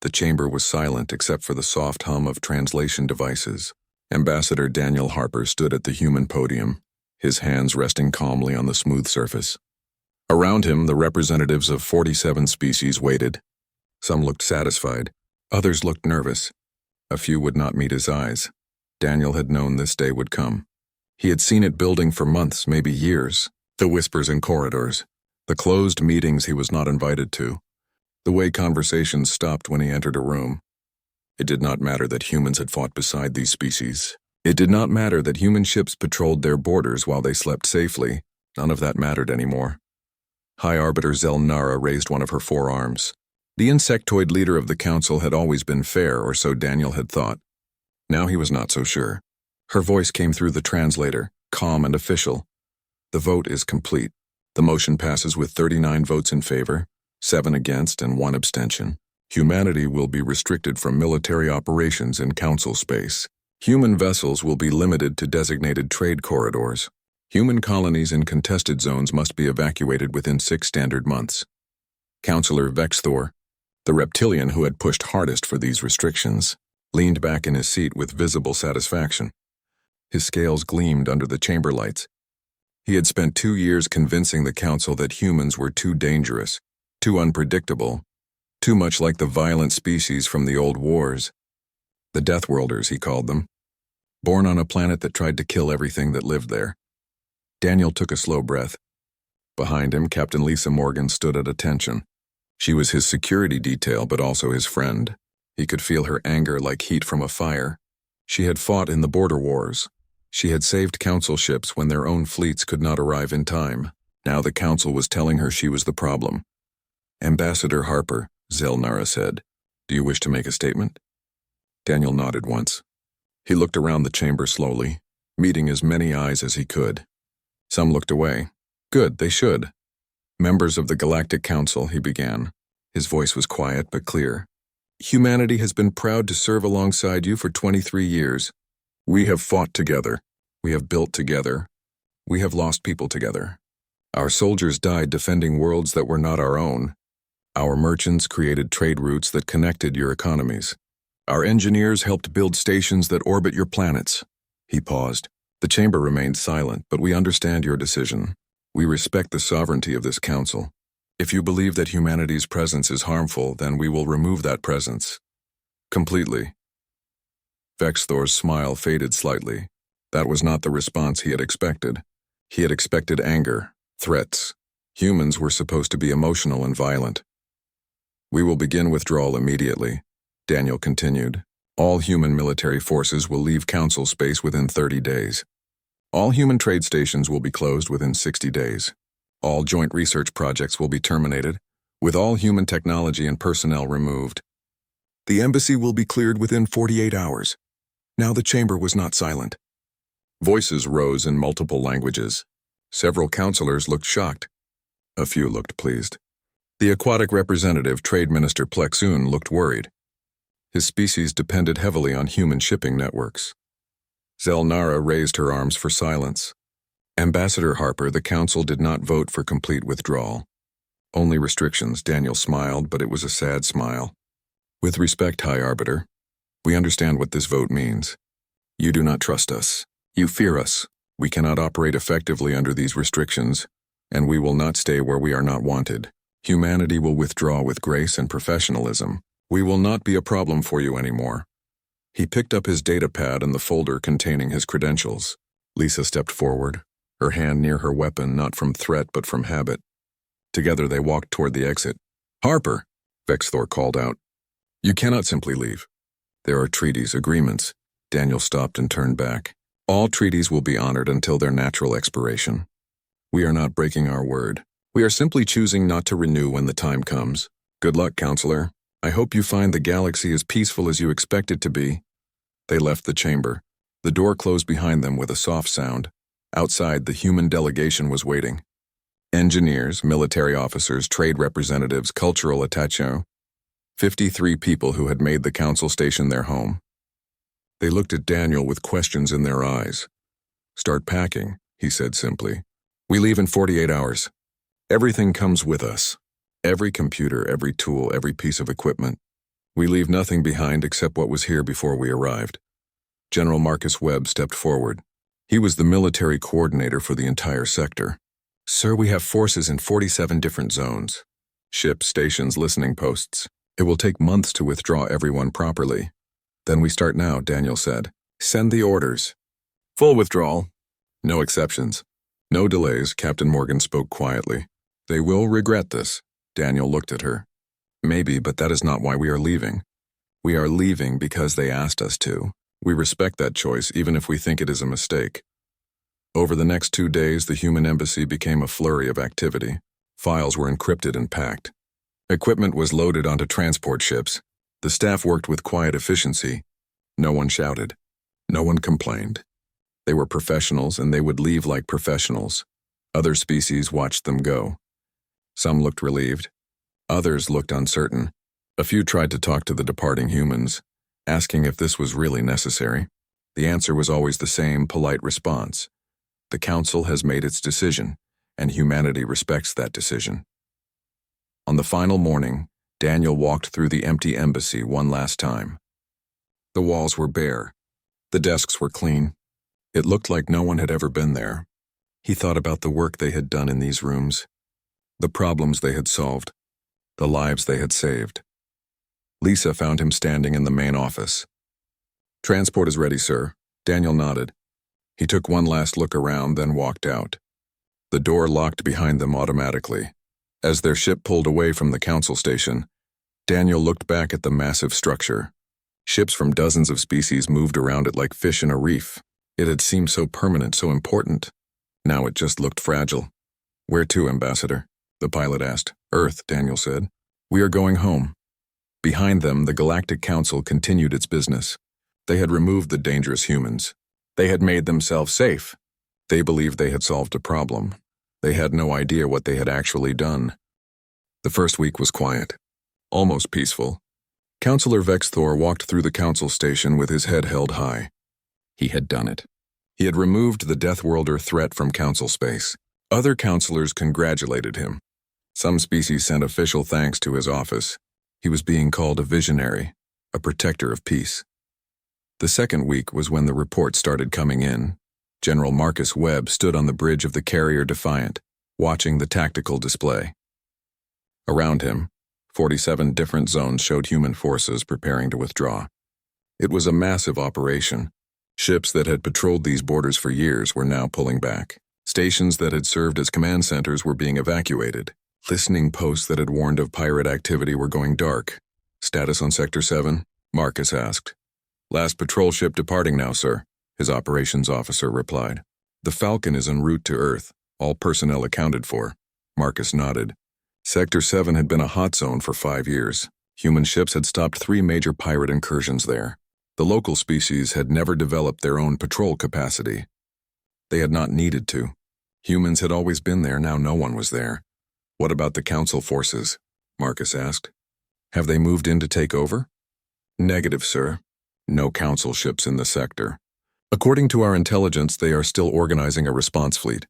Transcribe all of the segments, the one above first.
The chamber was silent except for the soft hum of translation devices. Ambassador Daniel Harper stood at the human podium, his hands resting calmly on the smooth surface. Around him, the representatives of 47 species waited. Some looked satisfied, others looked nervous. A few would not meet his eyes. Daniel had known this day would come. He had seen it building for months, maybe years. The whispers in corridors, the closed meetings he was not invited to, the way conversations stopped when he entered a room. It did not matter that humans had fought beside these species. It did not matter that human ships patrolled their borders while they slept safely. None of that mattered anymore. High Arbiter Zelnara raised one of her forearms. The insectoid leader of the council had always been fair, or so Daniel had thought. Now he was not so sure. Her voice came through the translator, calm and official. The vote is complete. The motion passes with 39 votes in favor, 7 against, and 1 abstention. Humanity will be restricted from military operations in council space. Human vessels will be limited to designated trade corridors. Human colonies in contested zones must be evacuated within 6 standard months. Councillor Vexthor, the reptilian who had pushed hardest for these restrictions, leaned back in his seat with visible satisfaction. His scales gleamed under the chamber lights. He had spent 2 years convincing the council that humans were too dangerous, too unpredictable, too much like the violent species from the old wars. The Death Worlders, he called them. Born on a planet that tried to kill everything that lived there. Daniel took a slow breath. Behind him, Captain Lisa Morgan stood at attention. She was his security detail, but also his friend. He could feel her anger like heat from a fire. She had fought in the border wars. She had saved council ships when their own fleets could not arrive in time. Now the council was telling her she was the problem. Ambassador Harper, Zelnara said, "Do you wish to make a statement?" Daniel nodded once. He looked around the chamber slowly, meeting as many eyes as he could. Some looked away. Good, they should. Members of the Galactic Council, he began. His voice was quiet but clear. Humanity has been proud to serve alongside you for 23 years. We have fought together. We have built together. We have lost people together. Our soldiers died defending worlds that were not our own. Our merchants created trade routes that connected your economies. Our engineers helped build stations that orbit your planets. He paused. The chamber remained silent, but we understand your decision. We respect the sovereignty of this council. If you believe that humanity's presence is harmful, then we will remove that presence. Completely. Vexthor's smile faded slightly. That was not the response he had expected. He had expected anger, threats. Humans were supposed to be emotional and violent. We will begin withdrawal immediately, Daniel continued. All human military forces will leave council space within 30 days. All human trade stations will be closed within 60 days. All joint research projects will be terminated, with all human technology and personnel removed. The embassy will be cleared within 48 hours. Now the chamber was not silent. Voices rose in multiple languages. Several councillors looked shocked. A few looked pleased. The aquatic representative, Trade Minister Plexoon, looked worried. His species depended heavily on human shipping networks. Zelnara raised her arms for silence. Ambassador Harper, the council did not vote for complete withdrawal. Only restrictions. Daniel smiled, but it was a sad smile. With respect, High Arbiter, we understand what this vote means. You do not trust us. You fear us. We cannot operate effectively under these restrictions, and we will not stay where we are not wanted. Humanity will withdraw with grace and professionalism. We will not be a problem for you anymore. He picked up his data pad and the folder containing his credentials. Lisa stepped forward, her hand near her weapon, not from threat but from habit. Together they walked toward the exit. Harper, Vexthor called out. You cannot simply leave. There are treaties, agreements. Daniel stopped and turned back. All treaties will be honored until their natural expiration. We are not breaking our word. We are simply choosing not to renew when the time comes. Good luck, Counselor. I hope you find the galaxy as peaceful as you expect it to be. They left the chamber. The door closed behind them with a soft sound. Outside, the human delegation was waiting. Engineers, military officers, trade representatives, cultural attachés. 53 people who had made the council station their home. They looked at Daniel with questions in their eyes. Start packing, he said simply. We leave in 48 hours. Everything comes with us. Every computer, every tool, every piece of equipment. We leave nothing behind except what was here before we arrived. General Marcus Webb stepped forward. He was the military coordinator for the entire sector. Sir, we have forces in 47 different zones. Ships, stations, listening posts. It will take months to withdraw everyone properly. Then we start now, Daniel said. Send the orders. Full withdrawal. No exceptions. No delays, Captain Morgan spoke quietly. They will regret this. Daniel looked at her. Maybe, but that is not why we are leaving. We are leaving because they asked us to. We respect that choice, even if we think it is a mistake. Over the next 2 days, the human embassy became a flurry of activity. Files were encrypted and packed. Equipment was loaded onto transport ships. The staff worked with quiet efficiency. No one shouted. No one complained. They were professionals, and they would leave like professionals. Other species watched them go. Some looked relieved. Others looked uncertain. A few tried to talk to the departing humans, asking if this was really necessary. The answer was always the same polite response. The Council has made its decision, and humanity respects that decision. On the final morning, Daniel walked through the empty embassy one last time. The walls were bare. The desks were clean. It looked like no one had ever been there. He thought about the work they had done in these rooms, the problems they had solved, the lives they had saved. Lisa found him standing in the main office. Transport is ready, sir. Daniel nodded. He took one last look around, then walked out. The door locked behind them automatically. As their ship pulled away from the Council station, Daniel looked back at the massive structure. Ships from dozens of species moved around it like fish in a reef. It had seemed so permanent, so important. Now it just looked fragile. Where to, Ambassador? The pilot asked. Earth, Daniel said. We are going home. Behind them, the Galactic Council continued its business. They had removed the dangerous humans. They had made themselves safe. They believed they had solved a problem. They had no idea what they had actually done. The first week was quiet, almost peaceful. Councillor Vexthor walked through the Council station with his head held high. He had done it. He had removed the Death Worlder threat from Council space. Other councillors congratulated him. Some species sent official thanks to his office. He was being called a visionary, a protector of peace. The second week was when the reports started coming in. General Marcus Webb stood on the bridge of the carrier Defiant, watching the tactical display. Around him, 47 different zones showed human forces preparing to withdraw. It was a massive operation. Ships that had patrolled these borders for years were now pulling back. Stations that had served as command centers were being evacuated. Listening posts that had warned of pirate activity were going dark. Status on Sector 7? Marcus asked. Last patrol ship departing now, sir, his operations officer replied. The Falcon is en route to Earth, all personnel accounted for. Marcus nodded. Sector 7 had been a hot zone for 5 years. Human ships had stopped 3 major pirate incursions there. The local species had never developed their own patrol capacity. They had not needed to. Humans had always been there, now no one was there. What about the Council forces? Marcus asked. Have they moved in to take over? Negative, sir. No Council ships in the sector. According to our intelligence, they are still organizing a response fleet.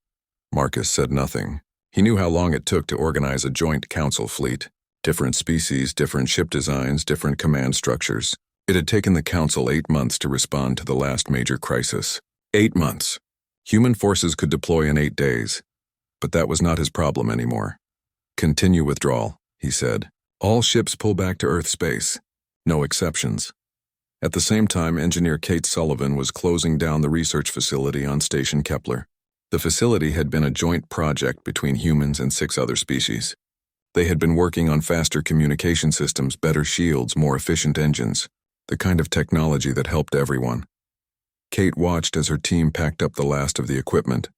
Marcus said nothing. He knew how long it took to organize a joint Council fleet. Different species, different ship designs, different command structures. It had taken the Council 8 months to respond to the last major crisis. 8 months. Human forces could deploy in 8 days. But that was not his problem anymore. Continue withdrawal, he said. All ships pull back to Earth space. No exceptions. At the same time, Engineer Kate Sullivan was closing down the research facility on Station Kepler. The facility had been a joint project between humans and 6 other species. They had been working on faster communication systems, better shields, more efficient engines, the kind of technology that helped everyone. Kate watched as her team packed up the last of the equipment.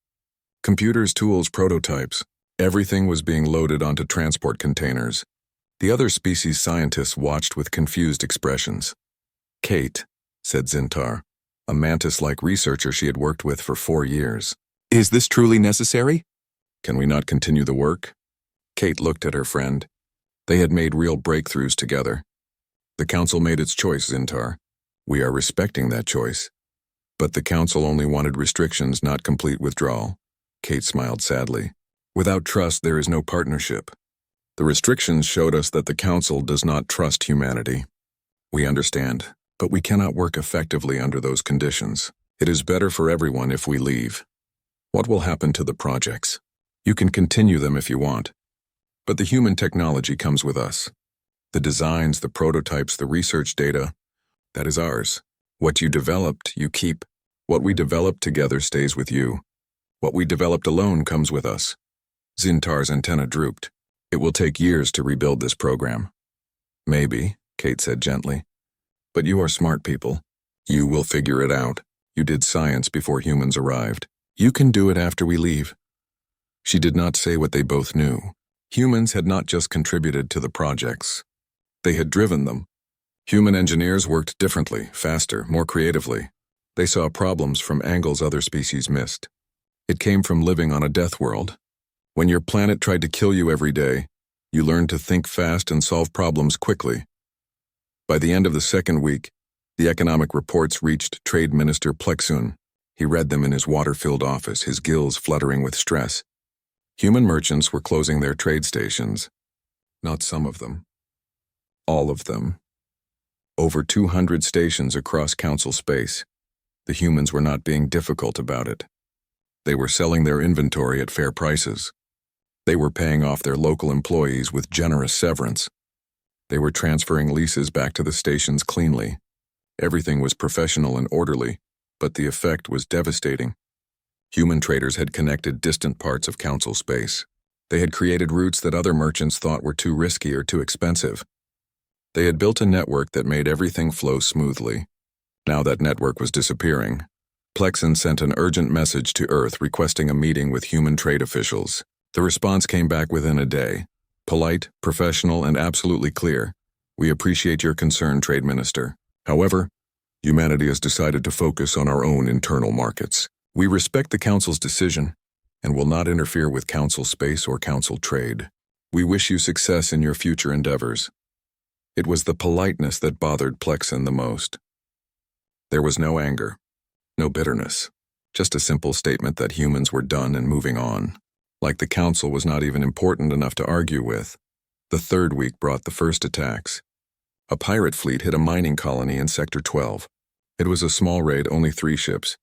Computers, tools, prototypes. Everything was being loaded onto transport containers. The other species scientists watched with confused expressions. Kate, said Zintar, a mantis-like researcher she had worked with for 4 years. Is this truly necessary? Can we not continue the work? Kate looked at her friend. They had made real breakthroughs together. The Council made its choice, Zintar. We are respecting that choice. But the Council only wanted restrictions, not complete withdrawal. Kate smiled sadly. Without trust, there is no partnership. The restrictions showed us that the Council does not trust humanity. We understand, but we cannot work effectively under those conditions. It is better for everyone if we leave. What will happen to the projects? You can continue them if you want. But the human technology comes with us. The designs, the prototypes, the research data, that is ours. What you developed, you keep. What we developed together stays with you. What we developed alone comes with us. Zintar's antenna drooped. It will take years to rebuild this program. Maybe, Kate said gently. But you are smart people. You will figure it out. You did science before humans arrived. You can do it after we leave. She did not say what they both knew. Humans had not just contributed to the projects. They had driven them. Human engineers worked differently, faster, more creatively. They saw problems from angles other species missed. It came from living on a death world. When your planet tried to kill you every day, you learned to think fast and solve problems quickly. By the end of the second week, the economic reports reached Trade Minister Plexun. He read them in his water-filled office, his gills fluttering with stress. Human merchants were closing their trade stations. Not some of them. All of them. Over 200 stations across Council space. The humans were not being difficult about it. They were selling their inventory at fair prices. They were paying off their local employees with generous severance. They were transferring leases back to the stations cleanly. Everything was professional and orderly, but the effect was devastating. Human traders had connected distant parts of Council space. They had created routes that other merchants thought were too risky or too expensive. They had built a network that made everything flow smoothly. Now that network was disappearing. Plexun sent an urgent message to Earth requesting a meeting with human trade officials. The response came back within a day. Polite, professional, and absolutely clear. We appreciate your concern, Trade Minister. However, humanity has decided to focus on our own internal markets. We respect the Council's decision and will not interfere with Council space or Council trade. We wish you success in your future endeavors. It was the politeness that bothered Plexun the most. There was no anger, no bitterness, just a simple statement that humans were done and moving on. Like the Council was not even important enough to argue with. The third week brought the first attacks. A pirate fleet hit a mining colony in Sector 12. It was a small raid, only 3 ships.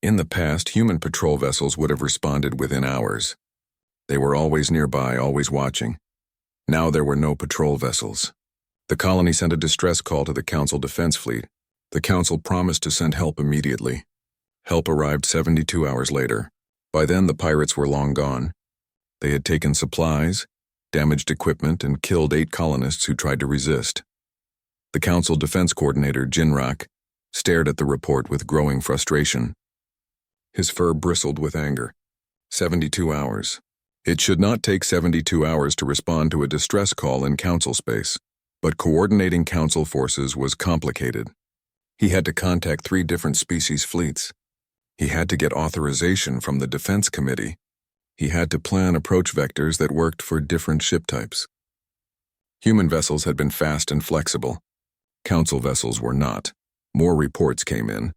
In the past, human patrol vessels would have responded within hours. They were always nearby, always watching. Now there were no patrol vessels. The colony sent a distress call to the Council Defense Fleet. The Council promised to send help immediately. Help arrived 72 hours later. By then, the pirates were long gone. They had taken supplies, damaged equipment, and killed 8 colonists who tried to resist. The Council Defense Coordinator, Jinrak, stared at the report with growing frustration. His fur bristled with anger. 72 hours. It should not take 72 hours to respond to a distress call in Council space, but coordinating Council forces was complicated. He had to contact 3 different species fleets. He had to get authorization from the Defense Committee. He had to plan approach vectors that worked for different ship types. Human vessels had been fast and flexible. Council vessels were not. More reports came in.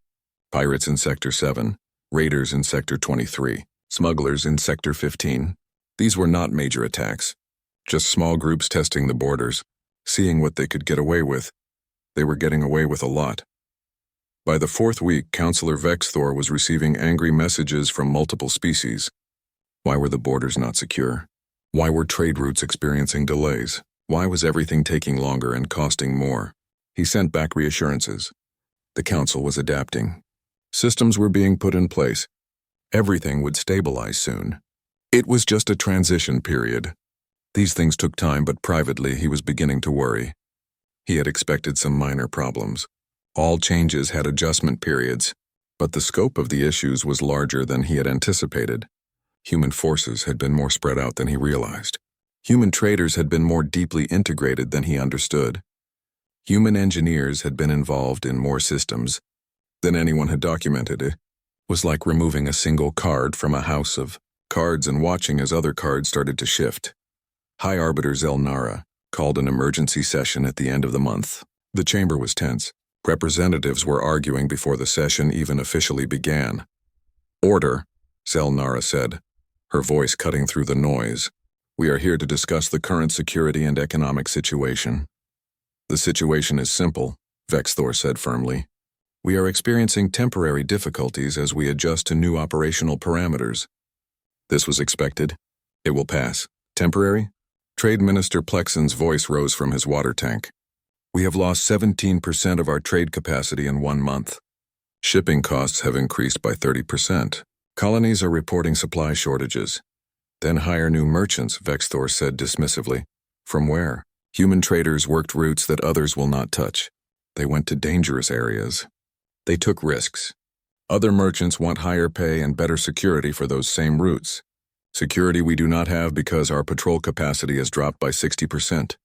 Pirates in Sector 7, raiders in Sector 23, smugglers in Sector 15. These were not major attacks, just small groups testing the borders, seeing what they could get away with. They were getting away with a lot. By the 4th week, Councillor Vexthor was receiving angry messages from multiple species. Why were the borders not secure? Why were trade routes experiencing delays? Why was everything taking longer and costing more? He sent back reassurances. The Council was adapting. Systems were being put in place. Everything would stabilize soon. It was just a transition period. These things took time, but privately he was beginning to worry. He had expected some minor problems. All changes had adjustment periods, but the scope of the issues was larger than he had anticipated. Human forces had been more spread out than he realized. Human traders had been more deeply integrated than he understood. Human engineers had been involved in more systems than anyone had documented. It was like removing a single card from a house of cards and watching as other cards started to shift. High Arbiter Zelnara called an emergency session at the end of the month. The chamber was tense. Representatives were arguing before the session even officially began. Order, Zelnara said, her voice cutting through the noise. We are here to discuss the current security and economic situation. The situation is simple. Vexthor said firmly. We are experiencing temporary difficulties as we adjust to new operational parameters. This was expected. It will pass. Temporary? Trade Minister Plexen's voice rose from his water tank. We have lost 17% of our trade capacity in 1 month. Shipping costs have increased by 30%. Colonies are reporting supply shortages. Then hire new merchants, Vexthor said dismissively. From where? Human traders worked routes that others will not touch. They went to dangerous areas. They took risks. Other merchants want higher pay and better security for those same routes. Security we do not have because our patrol capacity has dropped by 60%.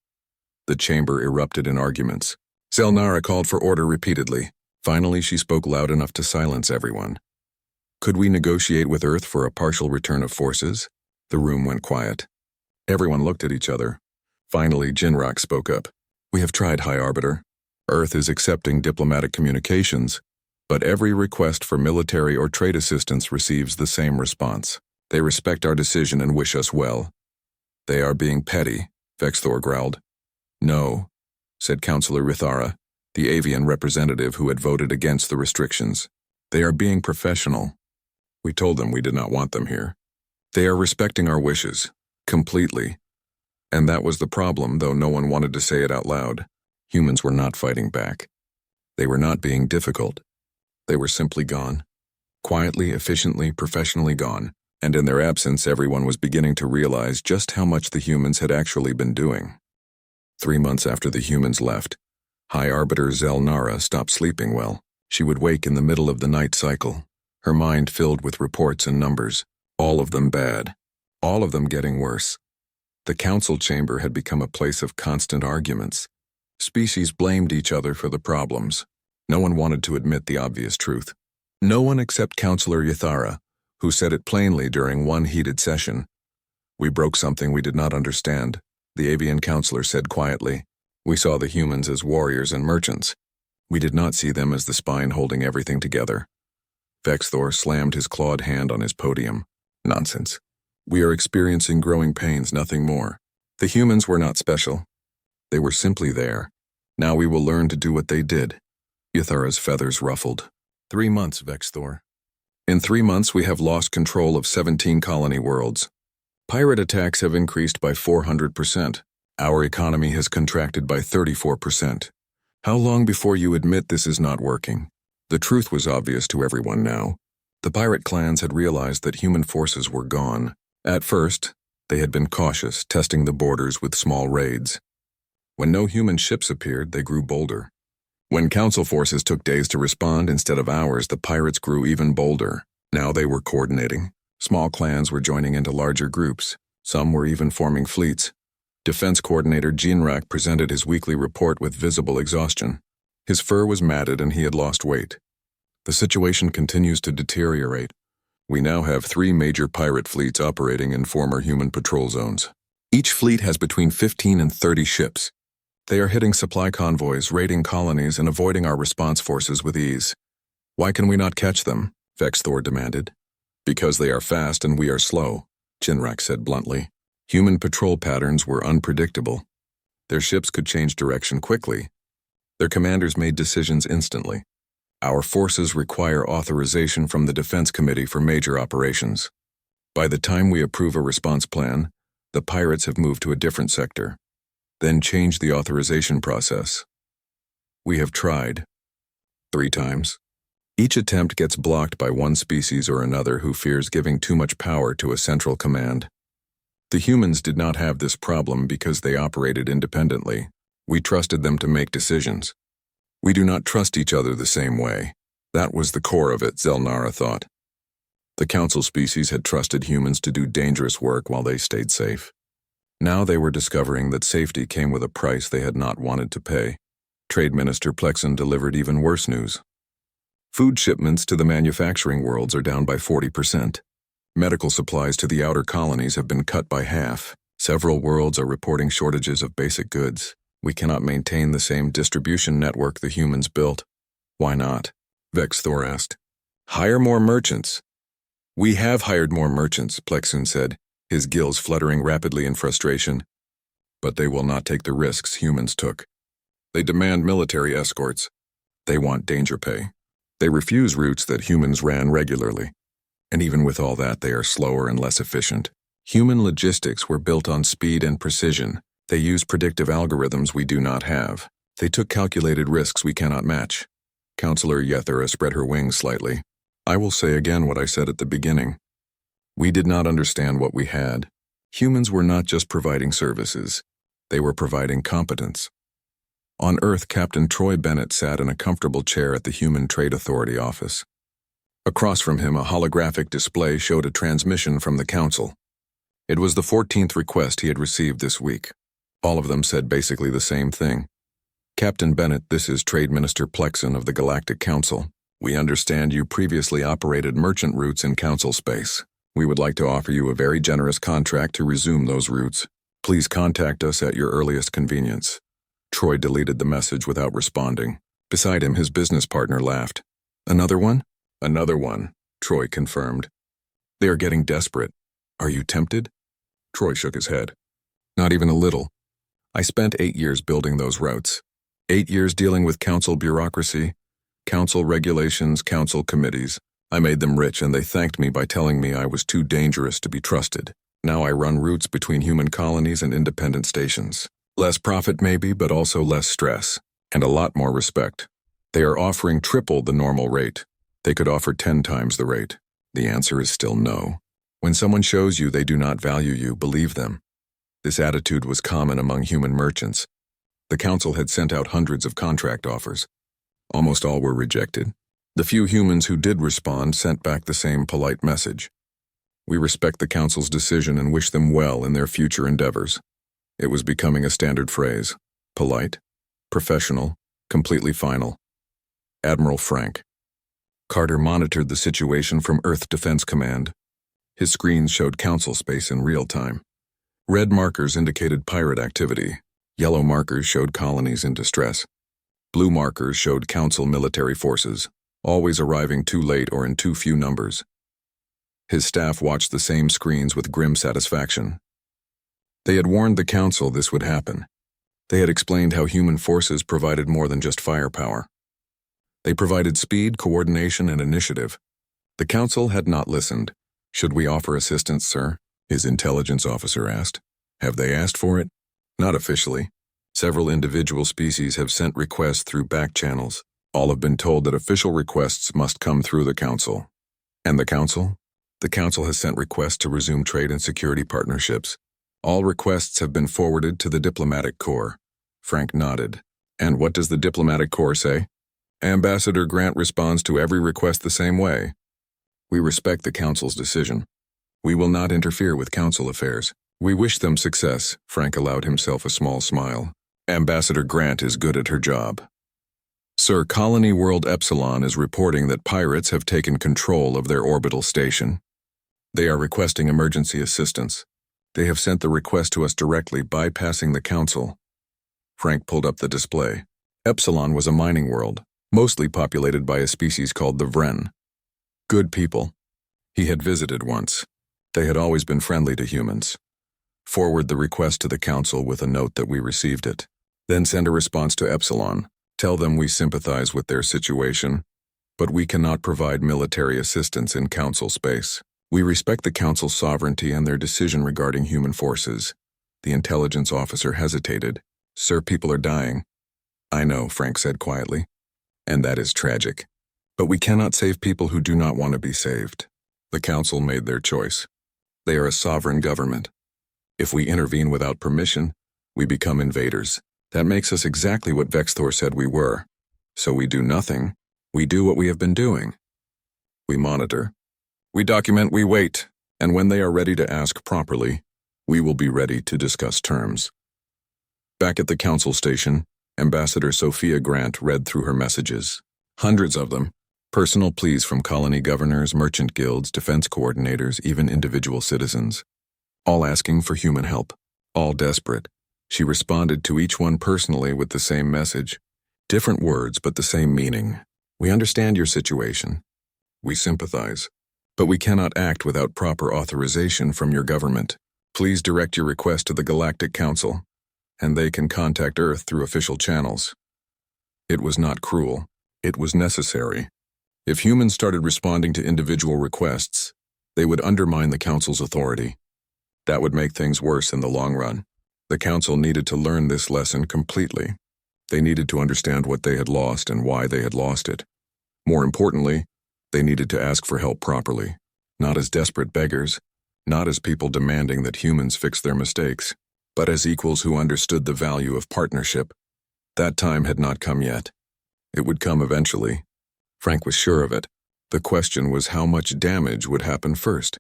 The chamber erupted in arguments. Zelnara called for order repeatedly. Finally, she spoke loud enough to silence everyone. Could we negotiate with Earth for a partial return of forces? The room went quiet. Everyone looked at each other. Finally, Jinrak spoke up. We have tried, High Arbiter. Earth is accepting diplomatic communications, but every request for military or trade assistance receives the same response. They respect our decision and wish us well. They are being petty, Vexthor growled. No, said Councillor Rithara, the avian representative who had voted against the restrictions. They are being professional. We told them we did not want them here. They are respecting our wishes, completely. And that was the problem, though no one wanted to say it out loud. Humans were not fighting back. They were not being difficult. They were simply gone. Quietly, efficiently, professionally gone. And in their absence, everyone was beginning to realize just how much the humans had actually been doing. 3 months after the humans left, High Arbiter Zelnara stopped sleeping well. She would wake in the middle of the night cycle, her mind filled with reports and numbers, all of them bad, all of them getting worse. The council chamber had become a place of constant arguments. Species blamed each other for the problems. No one wanted to admit the obvious truth. No one except Councillor Yathara, who said it plainly during one heated session. We broke something we did not understand, the avian councillor said quietly. We saw the humans as warriors and merchants. We did not see them as the spine holding everything together. Vexthor slammed his clawed hand on his podium. Nonsense. We are experiencing growing pains, nothing more. The humans were not special. They were simply there. Now we will learn to do what they did. Yathara's feathers ruffled. 3 months, Vexthor. In 3 months we have lost control of 17 colony worlds. Pirate attacks have increased by 400%. Our economy has contracted by 34%. How long before you admit this is not working? The truth was obvious to everyone now. The pirate clans had realized that human forces were gone. At first, they had been cautious, testing the borders with small raids. When no human ships appeared, they grew bolder. When council forces took days to respond instead of hours, the pirates grew even bolder. Now they were coordinating. Small clans were joining into larger groups. Some were even forming fleets. Defense Coordinator Jinrak presented his weekly report with visible exhaustion. His fur was matted and he had lost weight. The situation continues to deteriorate. We now have 3 major pirate fleets operating in former human patrol zones. Each fleet has between 15 and 30 ships. They are hitting supply convoys, raiding colonies, and avoiding our response forces with ease. Why can we not catch them? Vexthor demanded. Because they are fast and we are slow, Jinrak said bluntly. Human patrol patterns were unpredictable. Their ships could change direction quickly. Their commanders made decisions instantly. Our forces require authorization from the Defense Committee for major operations. By the time we approve a response plan, the pirates have moved to a different sector. Then change the authorization process. We have tried. 3 times. Each attempt gets blocked by one species or another who fears giving too much power to a central command. The humans did not have this problem because they operated independently. We trusted them to make decisions. We do not trust each other the same way. That was the core of it, Zelnara thought. The council species had trusted humans to do dangerous work while they stayed safe. Now they were discovering that safety came with a price they had not wanted to pay. Trade Minister Plexen delivered even worse news. Food shipments to the manufacturing worlds are down by 40%. Medical supplies to the outer colonies have been cut by half. Several worlds are reporting shortages of basic goods. We cannot maintain the same distribution network the humans built. Why not? Vexthor asked. Hire more merchants. We have hired more merchants, Plexen said, his gills fluttering rapidly in frustration. But they will not take the risks humans took. They demand military escorts. They want danger pay. They refuse routes that humans ran regularly. And even with all that, they are slower and less efficient. Human logistics were built on speed and precision. They use predictive algorithms we do not have. They took calculated risks we cannot match. Counselor Yethera spread her wings slightly. I will say again what I said at the beginning. We did not understand what we had. Humans were not just providing services. They were providing competence. On Earth, Captain Troy Bennett sat in a comfortable chair at the Human Trade Authority office. Across from him, a holographic display showed a transmission from the Council. It was the 14th request he had received this week. All of them said basically the same thing. Captain Bennett, this is Trade Minister Plexen of the Galactic Council. We understand you previously operated merchant routes in Council space. We would like to offer you a very generous contract to resume those routes. Please contact us at your earliest convenience. Troy deleted the message without responding. Beside him, his business partner laughed. Another one? Another one, Troy confirmed. They are getting desperate. Are you tempted? Troy shook his head. Not even a little. I spent 8 years building those routes. 8 years dealing with Council bureaucracy, Council regulations, Council committees. I made them rich and they thanked me by telling me I was too dangerous to be trusted. Now I run routes between human colonies and independent stations. Less profit maybe, but also less stress. And a lot more respect. They are offering triple the normal rate. They could offer 10 times the rate. The answer is still no. When someone shows you they do not value you, believe them. This attitude was common among human merchants. The Council had sent out hundreds of contract offers. Almost all were rejected. The few humans who did respond sent back the same polite message. We respect the Council's decision and wish them well in their future endeavors. It was becoming a standard phrase. Polite, professional, completely final. Admiral Frank. Carter monitored the situation from Earth Defense Command. His screens showed Council space in real time. Red markers indicated pirate activity. Yellow markers showed colonies in distress. Blue markers showed Council military forces, always arriving too late or in too few numbers. His staff watched the same screens with grim satisfaction. They had warned the Council this would happen. They had explained how human forces provided more than just firepower. They provided speed, coordination, and initiative. The Council had not listened. Should we offer assistance, sir? His intelligence officer asked. Have they asked for it? Not officially. Several individual species have sent requests through back channels. All have been told that official requests must come through the Council. And the Council? The Council has sent requests to resume trade and security partnerships. All requests have been forwarded to the Diplomatic Corps. Frank nodded. And what does the Diplomatic Corps say? Ambassador Grant responds to every request the same way. We respect the Council's decision. We will not interfere with Council affairs. We wish them success. Frank allowed himself a small smile. Ambassador Grant is good at her job. Sir, Colony World Epsilon is reporting that pirates have taken control of their orbital station. They are requesting emergency assistance. They have sent the request to us directly, bypassing the Council. Frank pulled up the display. Epsilon was a mining world, mostly populated by a species called the Vren. Good people. He had visited once. They had always been friendly to humans. Forward the request to the Council with a note that we received it. Then send a response to Epsilon. Tell them we sympathize with their situation, but we cannot provide military assistance in Council space. We respect the Council's sovereignty and their decision regarding human forces. The intelligence officer hesitated. Sir, people are dying. I know, Frank said quietly. And that is tragic. But we cannot save people who do not want to be saved. The Council made their choice. They are a sovereign government. If we intervene without permission, we become invaders. That makes us exactly what Vexthor said we were. So we do nothing. We do what we have been doing. We monitor. We document, we wait. And when they are ready to ask properly, we will be ready to discuss terms. Back at the Council station, Ambassador Sophia Grant read through her messages. Hundreds of them. Personal pleas from colony governors, merchant guilds, defense coordinators, even individual citizens. All asking for human help. All desperate. She responded to each one personally with the same message. Different words, but the same meaning. We understand your situation. We sympathize. But we cannot act without proper authorization from your government. Please direct your request to the Galactic Council, and they can contact Earth through official channels. It was not cruel. It was necessary. If humans started responding to individual requests, they would undermine the Council's authority. That would make things worse in the long run. The Council needed to learn this lesson completely. They needed to understand what they had lost and why they had lost it. More importantly, they needed to ask for help properly, not as desperate beggars, not as people demanding that humans fix their mistakes, but as equals who understood the value of partnership. That time had not come yet. It would come eventually. Frank was sure of it. The question was how much damage would happen first.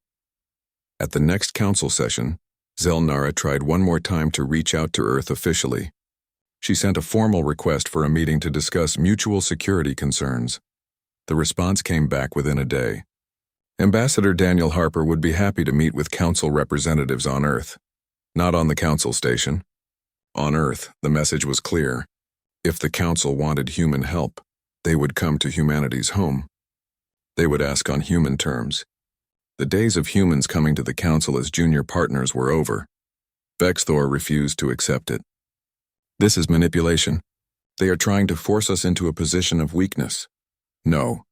At the next council session, Zelnara tried one more time to reach out to Earth officially. She sent a formal request for a meeting to discuss mutual security concerns. The response came back within a day. Ambassador Daniel Harper would be happy to meet with council representatives on Earth. Not on the council station. On Earth, the message was clear. If the council wanted human help, they would come to humanity's home. They would ask on human terms. The days of humans coming to the council as junior partners were over. Vexthor refused to accept it. This is manipulation. They are trying to force us into a position of weakness. No,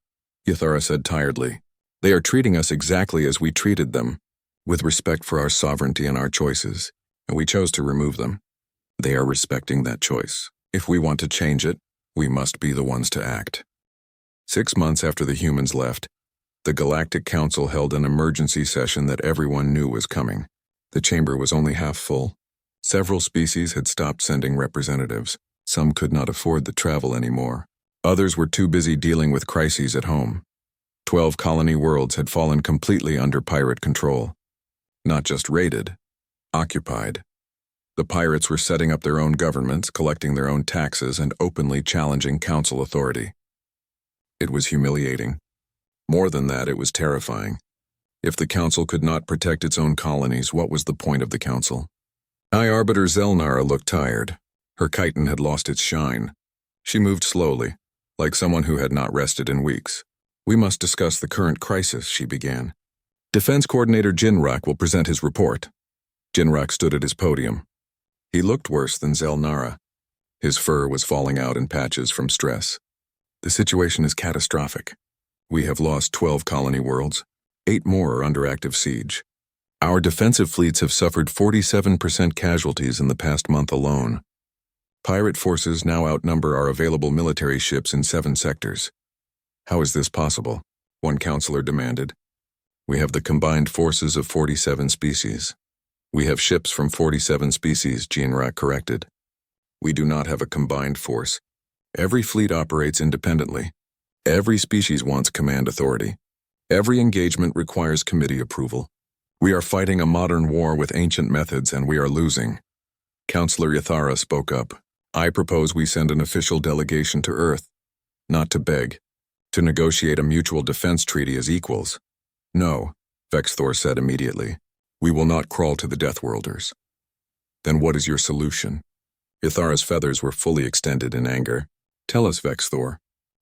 Yathara said tiredly. They are treating us exactly as we treated them, with respect for our sovereignty and our choices, and we chose to remove them. They are respecting that choice. If we want to change it, we must be the ones to act. 6 months after the humans left, the Galactic Council held an emergency session that everyone knew was coming. The chamber was only half full. Several species had stopped sending representatives. Some could not afford the travel anymore. Others were too busy dealing with crises at home. 12 colony worlds had fallen completely under pirate control. Not just raided, occupied. The pirates were setting up their own governments, collecting their own taxes, and openly challenging council authority. It was humiliating. More than that, it was terrifying. If the council could not protect its own colonies, what was the point of the council? High Arbiter Zelnara looked tired. Her chitin had lost its shine. She moved slowly, like someone who had not rested in weeks. We must discuss the current crisis, she began. Defense Coordinator Jinrak will present his report. Jinrak stood at his podium. He looked worse than Zelnara. His fur was falling out in patches from stress. The situation is catastrophic. We have lost 12 colony worlds. 8 more are under active siege. Our defensive fleets have suffered 47% casualties in the past month alone. Pirate forces now outnumber our available military ships in 7 sectors. How is this possible? One counselor demanded. We have the combined forces of 47 species. We have ships from 47 species, Jinrak corrected. We do not have a combined force. Every fleet operates independently. Every species wants command authority. Every engagement requires committee approval. We are fighting a modern war with ancient methods, and we are losing. Counselor Yathara spoke up. I propose we send an official delegation to Earth, not to beg, to negotiate a mutual defense treaty as equals. No, Vexthor said immediately. We will not crawl to the Deathworlders. Then what is your solution? Yathara's feathers were fully extended in anger. Tell us, Vexthor.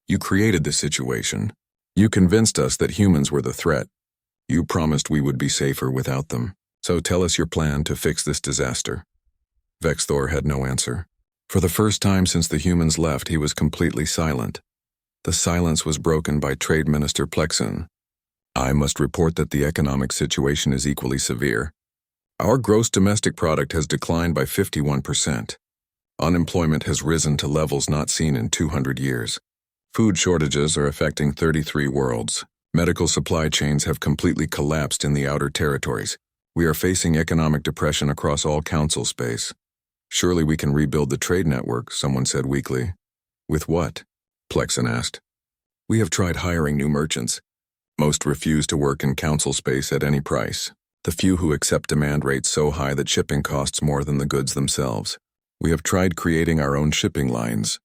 You created the situation. You convinced us that humans were the threat. You promised we would be safer without them. So tell us your plan to fix this disaster. Vexthor had no answer. For the first time since the humans left, he was completely silent. The silence was broken by Trade Minister Plexen. I must report that the economic situation is equally severe. Our gross domestic product has declined by 51%. Unemployment has risen to levels not seen in 200 years. Food shortages are affecting 33 worlds. Medical supply chains have completely collapsed in the outer territories. We are facing economic depression across all council space. Surely we can rebuild the trade network, someone said weakly. With what? Plexen asked. We have tried hiring new merchants. Most refuse to work in council space at any price. The few who accept demand rates so high that shipping costs more than the goods themselves. We have tried creating our own shipping lines.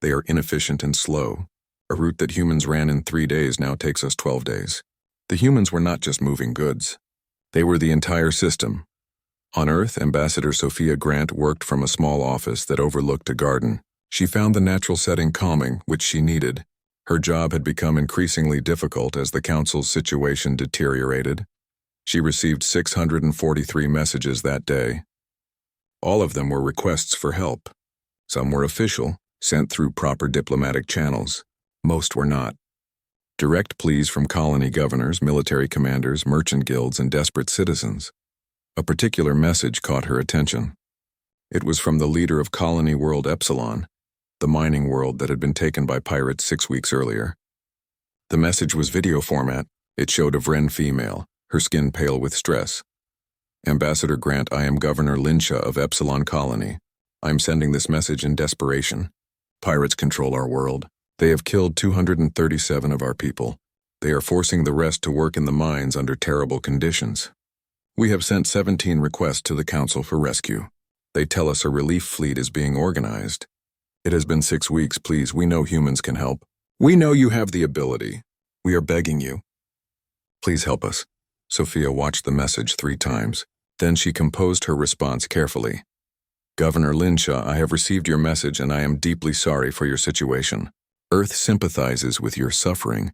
They are inefficient and slow. A route that humans ran in 3 days now takes us 12 days. The humans were not just moving goods. They were the entire system. On Earth, Ambassador Sophia Grant worked from a small office that overlooked a garden. She found the natural setting calming, which she needed. Her job had become increasingly difficult as the council's situation deteriorated. She received 643 messages that day. All of them were requests for help. Some were official, sent through proper diplomatic channels. Most were not. Direct pleas from colony governors, military commanders, merchant guilds, and desperate citizens. A particular message caught her attention. It was from the leader of Colony World Epsilon, the mining world that had been taken by pirates 6 weeks earlier. The message was video format. It showed a Vren female, her skin pale with stress. Ambassador Grant, I am Governor Linsha of Epsilon Colony. I am sending this message in desperation. Pirates control our world. They have killed 237 of our people. They are forcing the rest to work in the mines under terrible conditions. We have sent 17 requests to the Council for rescue. They tell us a relief fleet is being organized. It has been 6 weeks, please. We know humans can help. We know you have the ability. We are begging you. Please help us. Sophia watched the message 3 times. Then she composed her response carefully. Governor Linsha, I have received your message and I am deeply sorry for your situation. Earth sympathizes with your suffering.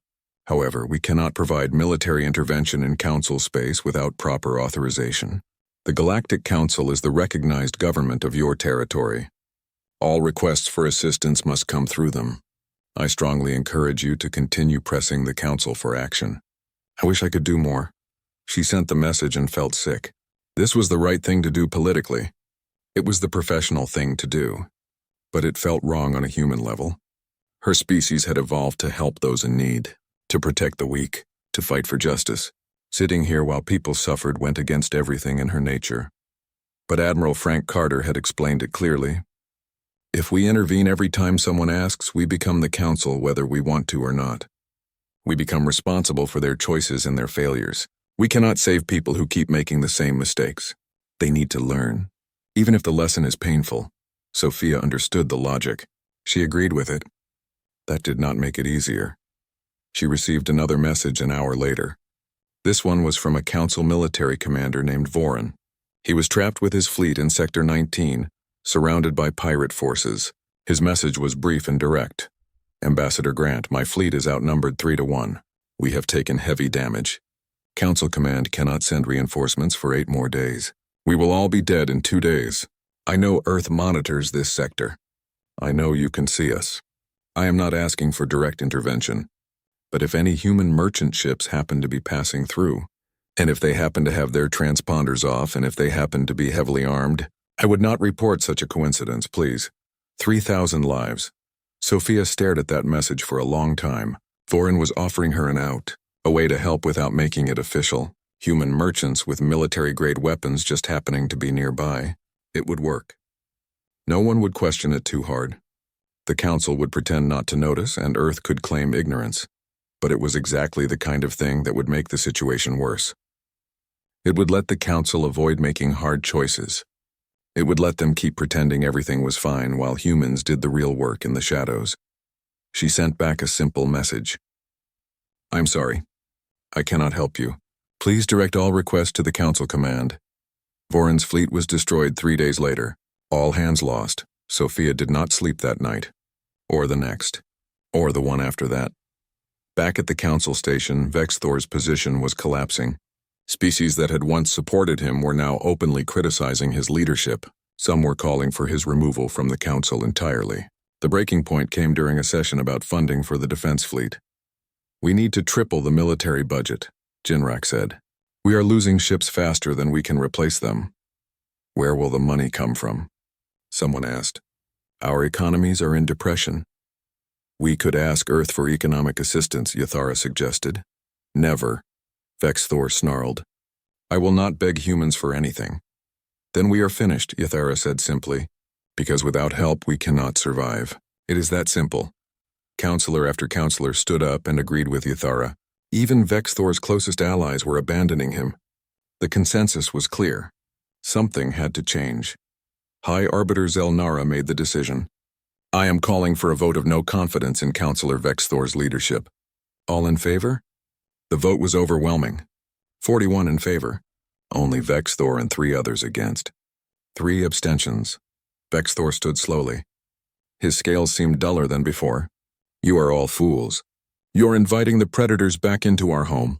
However, we cannot provide military intervention in Council space without proper authorization. The Galactic Council is the recognized government of your territory. All requests for assistance must come through them. I strongly encourage you to continue pressing the Council for action. I wish I could do more. She sent the message and felt sick. This was the right thing to do politically. It was the professional thing to do. But it felt wrong on a human level. Her species had evolved to help those in need, to protect the weak, to fight for justice. Sitting here while people suffered went against everything in her nature. But Admiral Frank Carter had explained it clearly. If we intervene every time someone asks, we become the Council whether we want to or not. We become responsible for their choices and their failures. We cannot save people who keep making the same mistakes. They need to learn. Even if the lesson is painful. Sophia understood the logic. She agreed with it. That did not make it easier. She received another message an hour later. This one was from a Council military commander named Voren. He was trapped with his fleet in Sector 19, surrounded by pirate forces. His message was brief and direct. Ambassador Grant, my fleet is outnumbered 3-1. We have taken heavy damage. Council Command cannot send reinforcements for 8 more days. We will all be dead in 2 days. I know Earth monitors this sector. I know you can see us. I am not asking for direct intervention. But if any human merchant ships happen to be passing through, and if they happen to have their transponders off, and if they happen to be heavily armed, I would not report such a coincidence, please. 3,000 lives. Sophia stared at that message for a long time. Voren was offering her an out, a way to help without making it official. Human merchants with military-grade weapons just happening to be nearby. It would work. No one would question it too hard. The Council would pretend not to notice, and Earth could claim ignorance. But it was exactly the kind of thing that would make the situation worse. It would let the Council avoid making hard choices. It would let them keep pretending everything was fine while humans did the real work in the shadows. She sent back a simple message. I'm sorry. I cannot help you. Please direct all requests to the Council Command. Voren's fleet was destroyed 3 days later. All hands lost. Sophia did not sleep that night. Or the next. Or the one after that. Back at the Council station, Vexthor's position was collapsing. Species that had once supported him were now openly criticizing his leadership. Some were calling for his removal from the Council entirely. The breaking point came during a session about funding for the defense fleet. We need to triple the military budget, Jinrak said. We are losing ships faster than we can replace them. Where will the money come from? Someone asked. Our economies are in depression. We could ask Earth for economic assistance, Yathara suggested. Never. Vexthor snarled. I will not beg humans for anything. Then we are finished, Yathara said simply. Because without help we cannot survive. It is that simple. Counselor after counselor stood up and agreed with Yathara. Even Vexthor's closest allies were abandoning him. The consensus was clear. Something had to change. High Arbiter Zelnara made the decision. I am calling for a vote of no confidence in Counselor Vexthor's leadership. All in favor? The vote was overwhelming. 41 in favor. Only Vexthor and 3 others against. 3 abstentions. Vexthor stood slowly. His scales seemed duller than before. You are all fools. You're inviting the predators back into our home.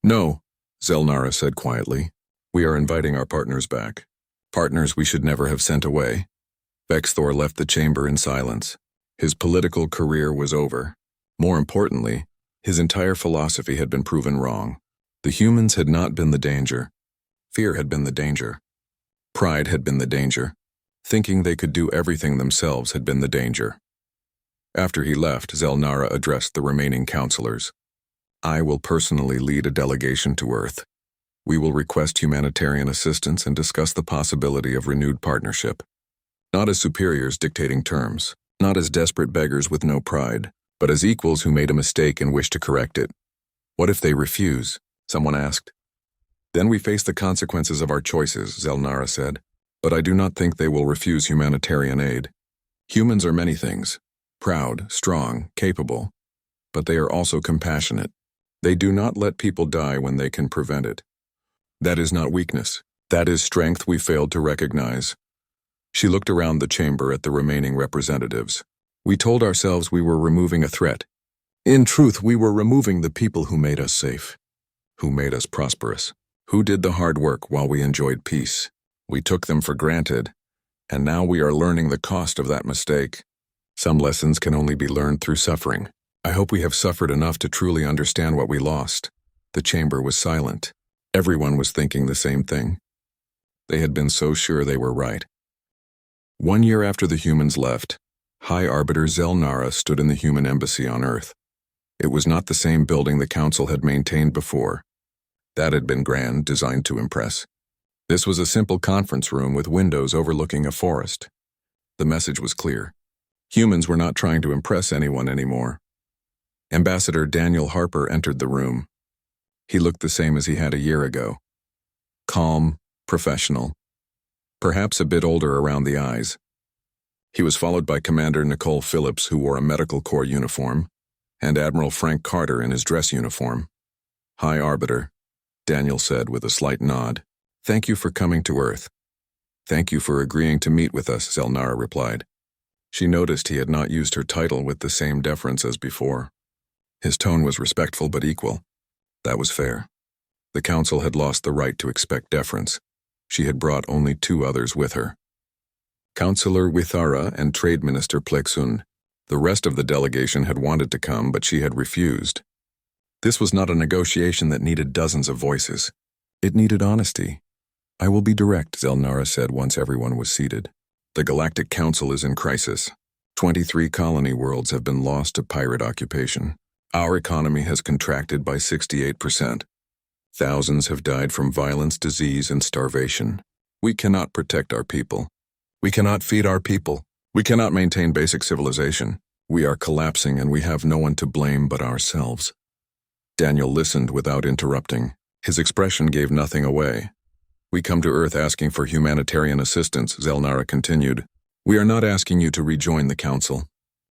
No, Zelnara said quietly. We are inviting our partners back. Partners we should never have sent away. Vexthor left the chamber in silence. His political career was over. More importantly, his entire philosophy had been proven wrong. The humans had not been the danger. Fear had been the danger. Pride had been the danger. Thinking they could do everything themselves had been the danger. After he left, Zelnara addressed the remaining counselors. I will personally lead a delegation to Earth. We will request humanitarian assistance and discuss the possibility of renewed partnership. Not as superiors dictating terms, not as desperate beggars with no pride, but as equals who made a mistake and wish to correct it. What if they refuse? Someone asked. Then we face the consequences of our choices, Zelnara said. But I do not think they will refuse humanitarian aid. Humans are many things. Proud, strong, capable. But they are also compassionate. They do not let people die when they can prevent it. That is not weakness. That is strength we failed to recognize. She looked around the chamber at the remaining representatives. We told ourselves we were removing a threat. In truth, we were removing the people who made us safe, who made us prosperous, who did the hard work while we enjoyed peace. We took them for granted, and now we are learning the cost of that mistake. Some lessons can only be learned through suffering. I hope we have suffered enough to truly understand what we lost. The chamber was silent. Everyone was thinking the same thing. They had been so sure they were right. 1 year after the humans left, High Arbiter Zelnara stood in the human embassy on Earth. It was not the same building the Council had maintained before. That had been grand, designed to impress. This was a simple conference room with windows overlooking a forest. The message was clear. Humans were not trying to impress anyone anymore. Ambassador Daniel Harper entered the room. He looked the same as he had a year ago. Calm, professional, perhaps a bit older around the eyes. He was followed by Commander Nicole Phillips, who wore a medical corps uniform, and Admiral Frank Carter in his dress uniform. High Arbiter, Daniel said with a slight nod. Thank you for coming to Earth. Thank you for agreeing to meet with us, Zelnara replied. She noticed he had not used her title with the same deference as before. His tone was respectful but equal. That was fair. The Council had lost the right to expect deference. She had brought only 2 others with her. Councillor Withara and Trade Minister Plexun. The rest of the delegation had wanted to come, but she had refused. This was not a negotiation that needed dozens of voices. It needed honesty. I will be direct, Zelnara said once everyone was seated. The Galactic Council is in crisis. 23 colony worlds have been lost to pirate occupation. Our economy has contracted by 68%. Thousands have died from violence, disease, and starvation. We cannot protect our people. We cannot feed our people. We cannot maintain basic civilization. We are collapsing and we have no one to blame but ourselves. Daniel listened without interrupting. His expression gave nothing away. We come to Earth asking for humanitarian assistance, Zelnara continued. We are not asking you to rejoin the Council.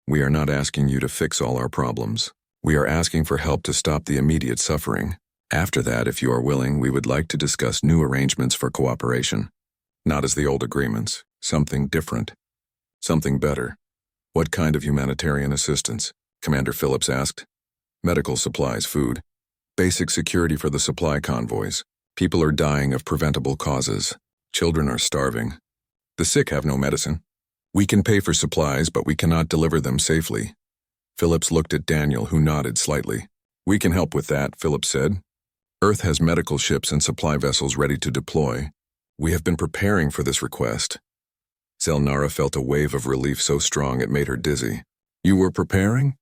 We are not asking you to fix all our problems. We are asking for help to stop the immediate suffering. After that, if you are willing, we would like to discuss new arrangements for cooperation. Not as the old agreements. Something different. Something better. What kind of humanitarian assistance? Commander Phillips asked. Medical supplies, food. Basic security for the supply convoys. People are dying of preventable causes. Children are starving. The sick have no medicine. We can pay for supplies, but we cannot deliver them safely. Phillips looked at Daniel, who nodded slightly. We can help with that, Phillips said. Earth has medical ships and supply vessels ready to deploy. We have been preparing for this request. Zelnara felt a wave of relief so strong it made her dizzy. You were preparing?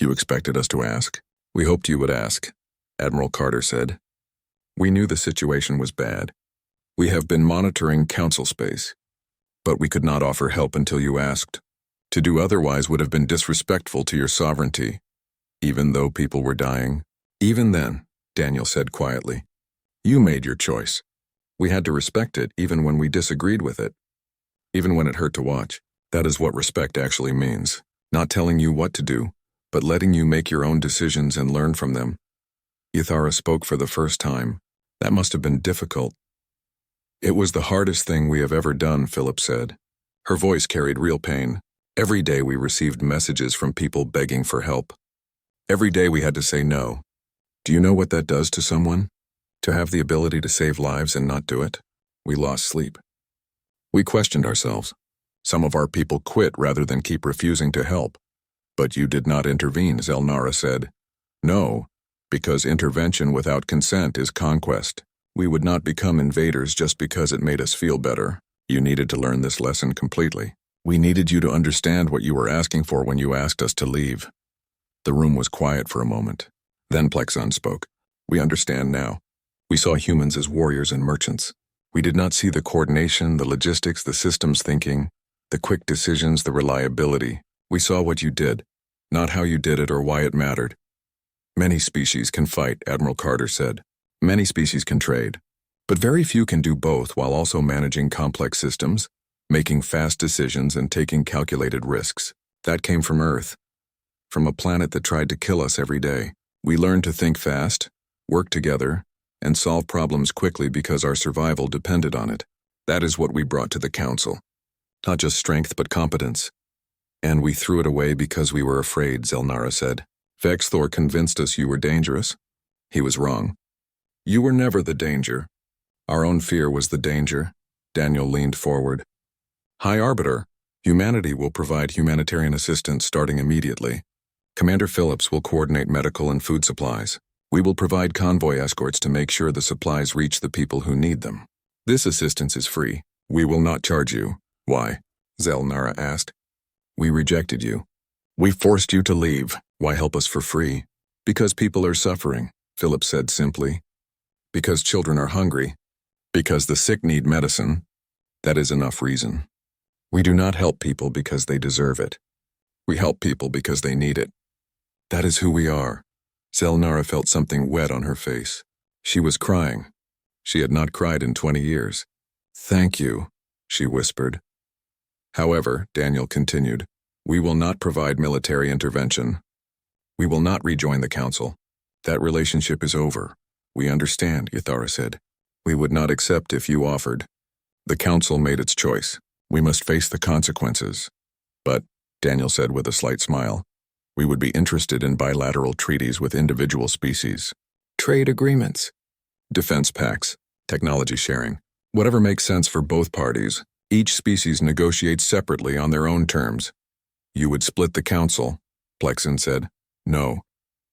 You expected us to ask. We hoped you would ask, Admiral Carter said. We knew the situation was bad. We have been monitoring Council space. But we could not offer help until you asked. To do otherwise would have been disrespectful to your sovereignty, even though people were dying. Even then, Daniel said quietly. You made your choice. We had to respect it even when we disagreed with it. Even when it hurt to watch. That is what respect actually means. Not telling you what to do, but letting you make your own decisions and learn from them. Ithara spoke for the first time. That must have been difficult. It was the hardest thing we have ever done, Philip said. Her voice carried real pain. Every day we received messages from people begging for help. Every day we had to say no. Do you know what that does to someone? To have the ability to save lives and not do it? We lost sleep. We questioned ourselves. Some of our people quit rather than keep refusing to help. But you did not intervene, Zelnara said. No, because intervention without consent is conquest. We would not become invaders just because it made us feel better. You needed to learn this lesson completely. We needed you to understand what you were asking for when you asked us to leave. The room was quiet for a moment. Then Plexon spoke. We understand now. We saw humans as warriors and merchants. We did not see the coordination, the logistics, the systems thinking, the quick decisions, the reliability. We saw what you did, not how you did it or why it mattered. Many species can fight, Admiral Carter said. Many species can trade. But very few can do both while also managing complex systems, making fast decisions and taking calculated risks. That came from Earth, from a planet that tried to kill us every day. We learned to think fast, work together, and solve problems quickly because our survival depended on it. That is what we brought to the Council. Not just strength, but competence. And we threw it away because we were afraid, Zelnara said. Vexthor convinced us you were dangerous. He was wrong. You were never the danger. Our own fear was the danger. Daniel leaned forward. High Arbiter, humanity will provide humanitarian assistance starting immediately. Commander Phillips will coordinate medical and food supplies. We will provide convoy escorts to make sure the supplies reach the people who need them. This assistance is free. We will not charge you. Why? Zelnara asked. We rejected you. We forced you to leave. Why help us for free? Because people are suffering, Phillips said simply. Because children are hungry. Because the sick need medicine. That is enough reason. We do not help people because they deserve it. We help people because they need it. That is who we are. Zelnara felt something wet on her face. She was crying. She had not cried in 20 years. Thank you, she whispered. However, Daniel continued, we will not provide military intervention. We will not rejoin the Council. That relationship is over. We understand, Yathara said. We would not accept if you offered. The Council made its choice. We must face the consequences. But, Daniel said with a slight smile, we would be interested in bilateral treaties with individual species. Trade agreements. Defense pacts. Technology sharing. Whatever makes sense for both parties. Each species negotiates separately on their own terms. You would split the Council, Plexon said. No.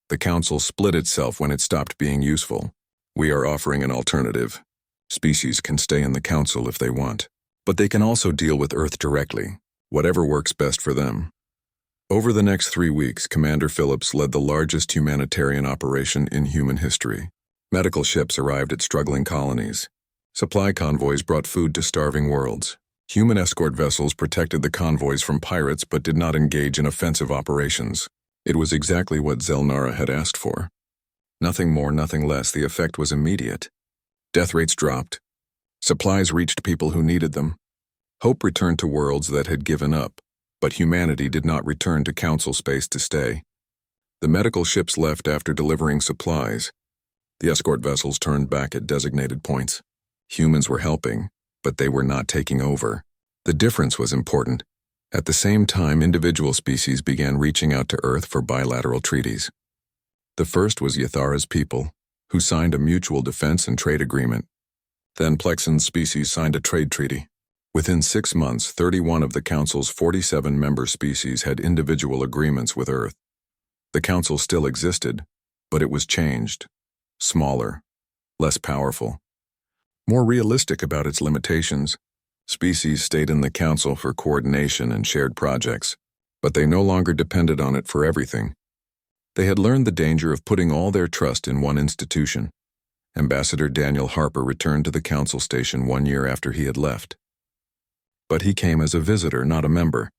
The Council split itself when it stopped being useful. We are offering an alternative. Species can stay in the Council if they want. But they can also deal with Earth directly, whatever works best for them. Over the next 3 weeks, Commander Phillips led the largest humanitarian operation in human history. Medical ships arrived at struggling colonies. Supply convoys brought food to starving worlds. Human escort vessels protected the convoys from pirates but did not engage in offensive operations. It was exactly what Zelnara had asked for. Nothing more, nothing less. The effect was immediate. Death rates dropped. Supplies reached people who needed them. Hope returned to worlds that had given up, but humanity did not return to Council space to stay. The medical ships left after delivering supplies. The escort vessels turned back at designated points. Humans were helping, but they were not taking over. The difference was important. At the same time, individual species began reaching out to Earth for bilateral treaties. The first was Yathara's people, who signed a mutual defense and trade agreement. Then Plexon's species signed a trade treaty. Within 6 months, 31 of the Council's 47 member species had individual agreements with Earth. The Council still existed, but it was changed. Smaller, less powerful, more realistic about its limitations. Species stayed in the Council for coordination and shared projects, but they no longer depended on it for everything. They had learned the danger of putting all their trust in one institution. Ambassador Daniel Harper returned to the Council station 1 year after he had left. But he came as a visitor, not a member.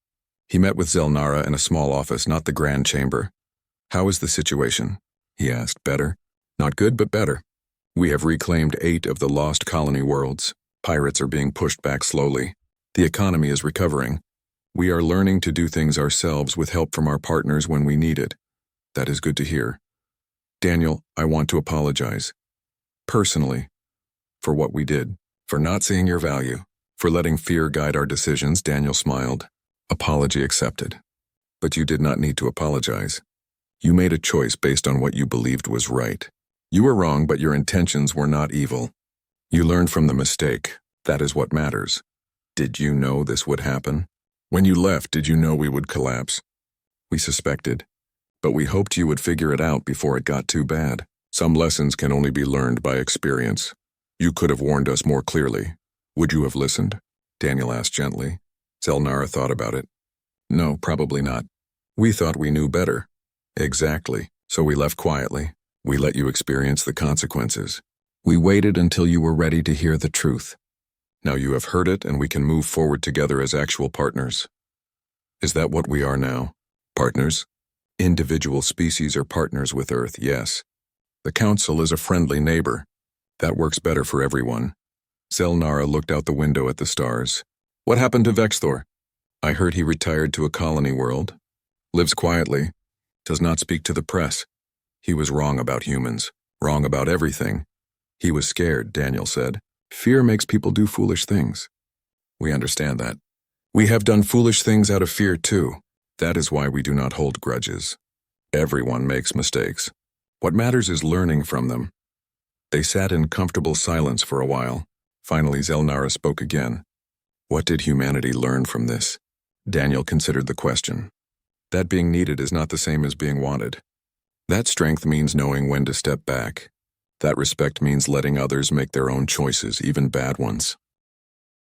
He met with Zelnara in a small office, not the Grand Chamber. How is the situation? He asked. Better? Not good, but better. We have reclaimed 8 of the lost colony worlds. Pirates are being pushed back slowly. The economy is recovering. We are learning to do things ourselves with help from our partners when we need it. That is good to hear. Daniel, I want to apologize. Personally, for what we did, for not seeing your value, for letting fear guide our decisions. Daniel smiled. Apology accepted. But you did not need to apologize. You made a choice based on what you believed was right. You were wrong, but your intentions were not evil. You learned from the mistake. That is what matters. Did you know this would happen? When you left, did you know we would collapse? We suspected, but we hoped you would figure it out before it got too bad. Some lessons can only be learned by experience. You could have warned us more clearly. Would you have listened? Daniel asked gently. Zelnara thought about it. No, probably not. We thought we knew better. Exactly, so we left quietly. We let you experience the consequences. We waited until you were ready to hear the truth. Now you have heard it and we can move forward together as actual partners. Is that what we are now? Partners? Individual species are partners with Earth, yes. The Council is a friendly neighbor. That works better for everyone. Zelnara looked out the window at the stars. What happened to Vexthor? I heard he retired to a colony world. Lives quietly. Does not speak to the press. He was wrong about humans. Wrong about everything. He was scared, Daniel said. Fear makes people do foolish things. We understand that. We have done foolish things out of fear too. That is why we do not hold grudges. Everyone makes mistakes. What matters is learning from them. They sat in comfortable silence for a while. Finally, Zelnara spoke again. What did humanity learn from this? Daniel considered the question. That being needed is not the same as being wanted. That strength means knowing when to step back. That respect means letting others make their own choices, even bad ones.